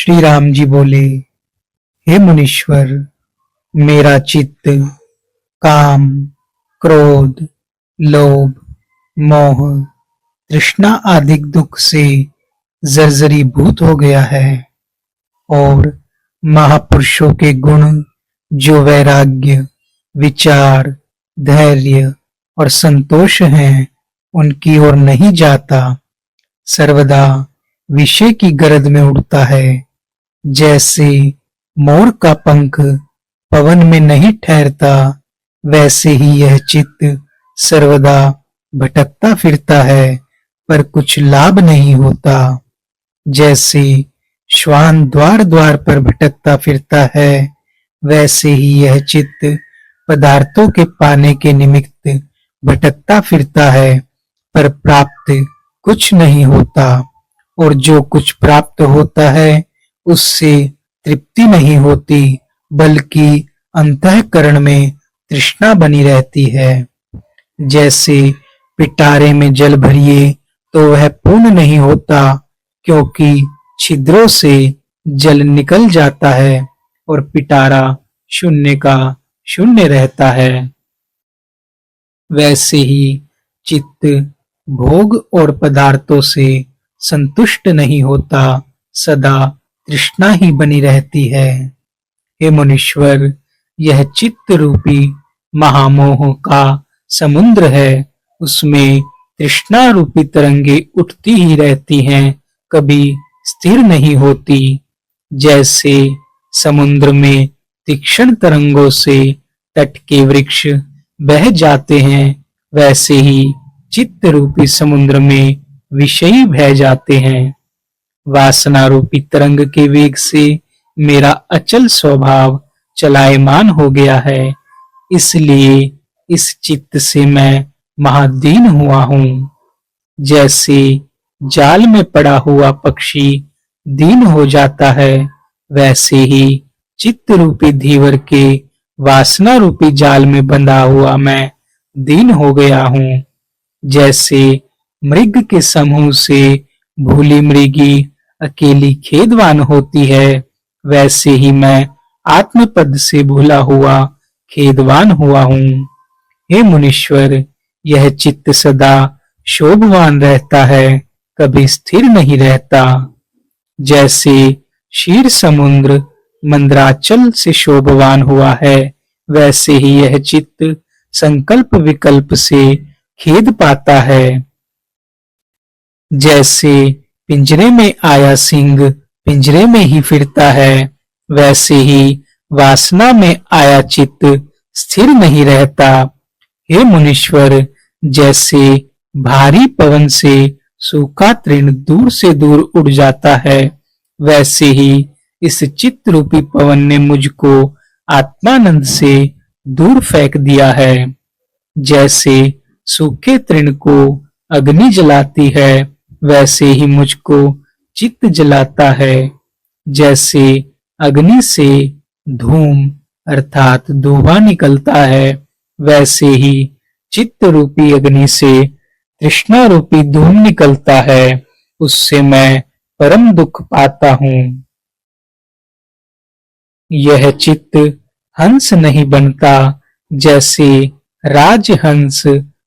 श्री राम जी बोले, हे मुनीश्वर, मेरा चित्त काम, क्रोध, लोभ, मोह, तृष्णा आदि दुख से जर्जरीभूत हो गया है और महापुरुषों के गुण जो वैराग्य, विचार, धैर्य और संतोष हैं, उनकी ओर नहीं जाता। सर्वदा विषय की गर्द में उड़ता है। जैसे मोर का पंख पवन में नहीं ठहरता, वैसे ही यह चित्त सर्वदा भटकता फिरता है, पर कुछ लाभ नहीं होता। जैसे श्वान द्वार द्वार पर भटकता फिरता है, वैसे ही यह चित्त पदार्थों के पाने के निमित्त भटकता फिरता है, पर प्राप्त कुछ नहीं होता। और जो कुछ प्राप्त होता है, उससे तृप्ति नहीं होती, बल्कि अंतःकरण में तृष्णा बनी रहती है। जैसे पिटारे में जल भरिए तो वह पूर्ण नहीं होता, क्योंकि छिद्रों से जल निकल जाता है और पिटारा शून्य का शून्य रहता है। वैसे ही चित्त भोग और पदार्थों से संतुष्ट नहीं होता, सदा तृष्णा ही बनी रहती है। हे मुनीश्वर, यह चित्त रूपी महामोह का समुद्र है। उसमें तृष्णा रूपी तरंगे उठती ही रहती हैं, कभी स्थिर नहीं होती। जैसे समुद्र में तीक्ष्ण तरंगों से तट के वृक्ष बह जाते हैं, वैसे ही चित्त रूपी समुद्र में विषयी बह जाते हैं। वासना रूपी तरंग के वेग से मेरा अचल स्वभाव चलायमान हो गया है, इसलिए इस चित्त से मैं महादीन हुआ हूँ। जैसे जाल में पड़ा हुआ पक्षी दीन हो जाता है, वैसे ही चित्त रूपी धीवर के वासना रूपी जाल में बंधा हुआ मैं दीन हो गया हूँ। जैसे मृग के समूह से भूली मृगी अकेली खेदवान होती है, वैसे ही मैं आत्मपद से भूला हुआ खेदवान हुआ हूँ। हे मुनीश्वर, यह चित्त सदा शोभवान रहता है, कभी स्थिर नहीं रहता। जैसे क्षीर समुद्र मंद्राचल से शोभवान हुआ है, वैसे ही यह चित्त संकल्प विकल्प से खेद पाता है। जैसे पिंजरे में आया सिंह पिंजरे में ही फिरता है, वैसे ही वासना में आया चित्त स्थिर नहीं रहता। हे मुनीश्वर, जैसे भारी पवन से सूखा तृण दूर से दूर उड़ जाता है, वैसे ही इस चित्त रूपी पवन ने मुझको आत्मानंद से दूर फेंक दिया है। जैसे सूखे तृण को अग्नि जलाती है, वैसे ही मुझको चित्त जलाता है। जैसे अग्नि से धूम अर्थात धुआं निकलता है, वैसे ही चित्त रूपी अग्नि से तृष्णा रूपी धूम निकलता है, उससे मैं परम दुख पाता हूँ। यह चित्त हंस नहीं बनता। जैसे राजहंस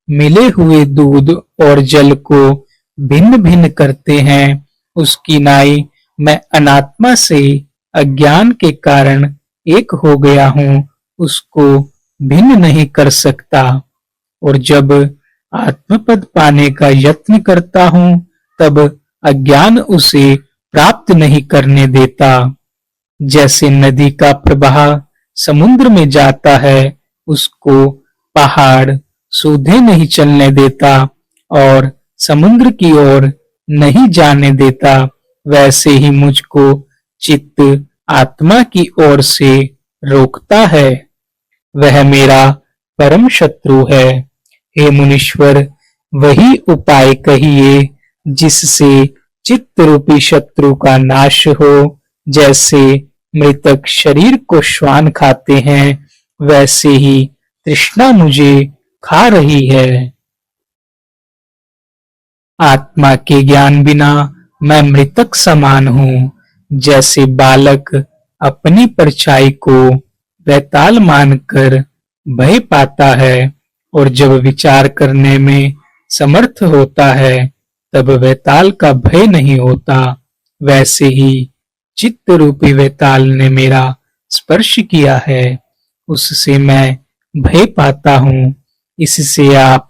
मिले हुए दूध और जल को भिन्न भिन्न करते हैं, उसकी नाई मैं अनात्मा से अज्ञान के कारण एक हो गया हूँ, उसको भिन्न नहीं कर सकता। और जब आत्मपद पाने का यत्न करता हूँ, तब अज्ञान उसे प्राप्त नहीं करने देता। जैसे नदी का प्रवाह समुद्र में जाता है, उसको पहाड़ सूधे नहीं चलने देता और समुद्र की ओर नहीं जाने देता, वैसे ही मुझको चित्त आत्मा की ओर से रोकता है। वह मेरा परम शत्रु है। हे मुनीश्वर, वही उपाय कहिए जिससे चित्त रूपी शत्रु का नाश हो। जैसे मृतक शरीर को श्वान खाते हैं, वैसे ही तृष्णा मुझे खा रही है। आत्मा के ज्ञान बिना मैं मृतक समान हूँ। जैसे बालक अपनी परछाई को वैताल मानकर भय पाता है और जब विचार करने में समर्थ होता है तब वैताल का भय नहीं होता, वैसे ही चित्त रूपी वैताल ने मेरा स्पर्श किया है, उससे मैं भय पाता हूँ। इससे आप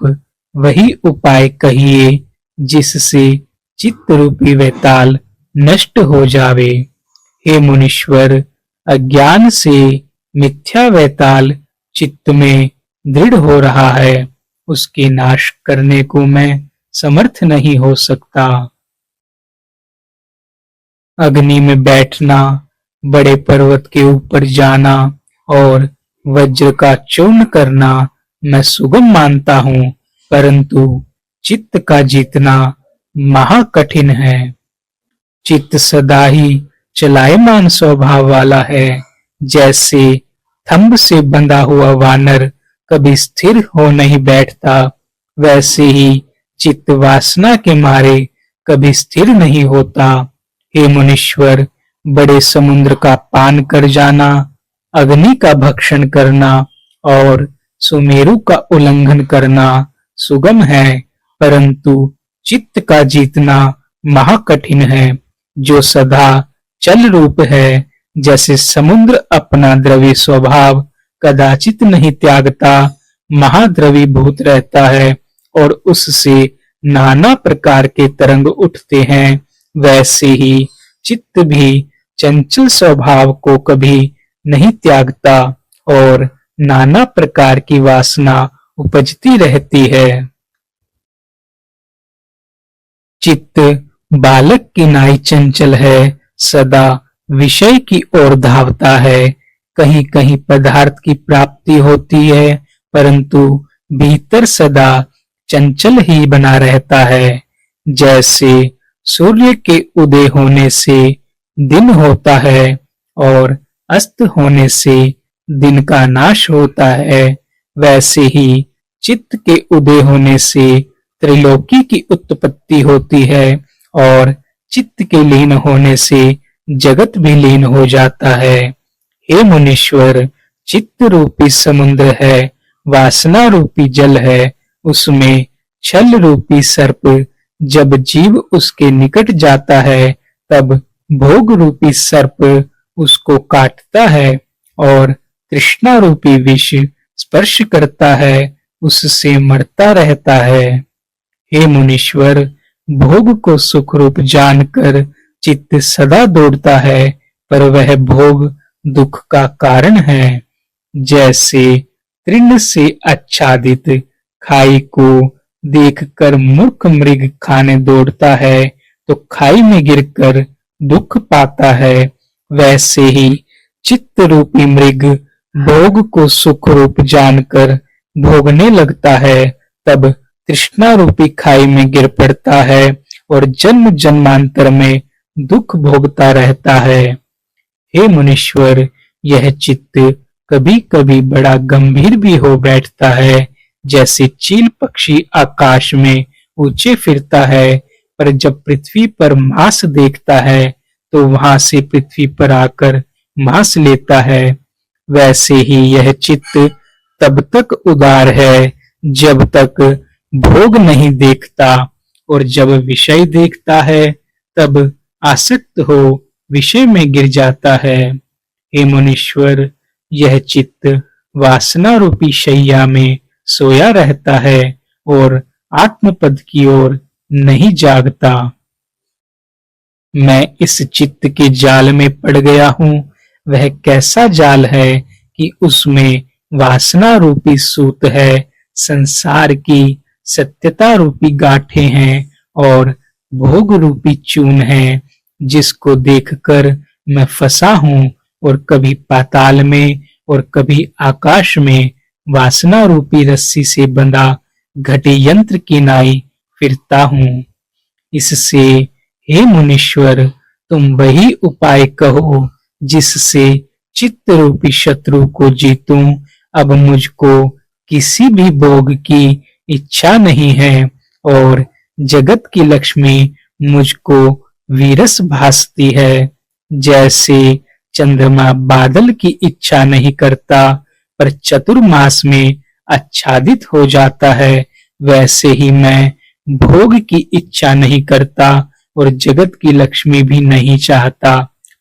वही उपाय कहिए जिससे चित्त रूपी वैताल नष्ट हो जावे। हे मुनीश्वर, अज्ञान से मिथ्या वैताल चित्त में दृढ़ हो रहा है, उसके नाश करने को मैं समर्थ नहीं हो सकता। अग्नि में बैठना, बड़े पर्वत के ऊपर जाना और वज्र का चूर्ण करना मैं सुगम मानता हूँ, परंतु चित्त का जीतना महाकठिन है। चित्त सदा ही चलायमान स्वभाव वाला है, जैसे थंब से बंधा हुआ वानर कभी स्थिर हो नहीं बैठता, वैसे ही चित्त वासना के मारे कभी स्थिर नहीं होता। हे मुनीश्वर, बड़े समुद्र का पान कर जाना, अग्नि का भक्षण करना और सुमेरु का उल्लंघन करना सुगम है, परंतु चित्त का जीतना महाकठिन है, जो सदा चल रूप है। जैसे समुद्र अपना द्रवी स्वभाव कदाचित नहीं त्यागता, महाद्रवीभूत रहता है और उससे नाना प्रकार के तरंग उठते हैं, वैसे ही चित्त भी चंचल स्वभाव को कभी नहीं त्यागता और नाना प्रकार की वासना उपजती रहती है। चित्त बालक की नाई चंचल है, सदा विषय की ओर धावता है। कहीं कहीं पदार्थ की प्राप्ति होती है, परंतु भीतर सदा चंचल ही बना रहता है। जैसे सूर्य के उदय होने से दिन होता है और अस्त होने से दिन का नाश होता है, वैसे ही चित्त के उदय होने से त्रिलोकी की उत्पत्ति होती है और चित्त के लीन होने से जगत भी लीन हो जाता है। हे मुनीश्वर, चित्त रूपी समुद्र है, वासना रूपी जल है, उसमें छल रूपी सर्प जब जीव उसके निकट जाता है तब भोग रूपी सर्प उसको काटता है और तृष्णा रूपी विष स्पर्श करता है, उससे मरता रहता है। हे मुनीश्वर, भोग को सुख रूप जानकर चित्त सदा दौड़ता है, पर वह भोग दुख का कारण है। जैसे तृण से आच्छादित खाई को देखकर मूर्ख मृग खाने दौड़ता है तो खाई में गिरकर दुख पाता है, वैसे ही चित्त रूपी मृग भोग को सुख रूप जानकर भोगने लगता है, तब तृष्णा रूपी खाई में गिर पड़ता है और जन्म जन्मांतर में दुख भोगता रहता है। हे मुनीश्वर, यह चित्त कभी कभी बड़ा गंभीर भी हो बैठता है, जैसे चील पक्षी आकाश में ऊंचे फिरता है, पर जब पृथ्वी पर मांस देखता है तो वहां से पृथ्वी पर आकर मांस लेता है, वैसे ही यह चित्त तब तक उदार है जब तक भोग नहीं देखता, और जब विषय देखता है तब आसक्त हो विषय में गिर जाता है। हे मुनीश्वर, यह चित्त वासना रूपी शैया में सोया रहता है और आत्मपद की ओर नहीं जागता। मैं इस चित्त के जाल में पड़ गया हूँ। वह कैसा जाल है कि उसमें वासना रूपी सूत है, संसार की सत्यता रूपी गांठें हैं और भोग रूपी चून है, जिसको देखकर मैं फंसा हूँ और कभी पाताल में और कभी आकाश में वासना रूपी रस्सी से बंधा घटी यंत्र की नाई फिरता हूँ। इससे हे मुनीश्वर, तुम वही उपाय कहो जिससे चित्त रूपी शत्रु को जीतूं। अब मुझको किसी भी भोग की इच्छा नहीं है और जगत की लक्ष्मी मुझको वीरस भासती है। जैसे चंद्रमा बादल की इच्छा नहीं करता पर चतुर्मास में आच्छादित हो जाता है, वैसे ही मैं भोग की इच्छा नहीं करता और जगत की लक्ष्मी भी नहीं चाहता,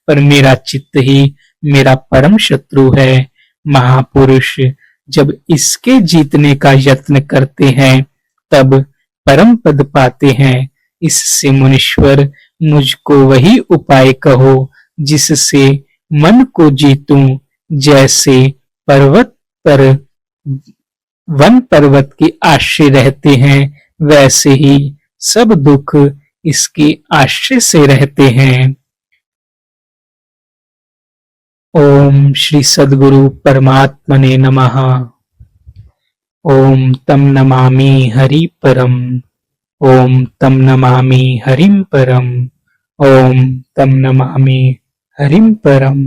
पर मेरा चित्त ही मेरा परम शत्रु है। महापुरुष जब इसके जीतने का यत्न करते हैं तब परम पद पाते हैं। इससे मुनीश्वर मुझको वही उपाय कहो जिससे मन को जीतूं। जैसे पर्वत पर वन पर्वत के आश्रय रहते हैं, वैसे ही सब दुख इसके आश्रय से रहते हैं। ओम श्री सद्गुरु परमात्मने नमः। ओम तम नमामि हरि परम। ओम तम नमामि हरिम परम। ओम तम नमामि हरिम परम।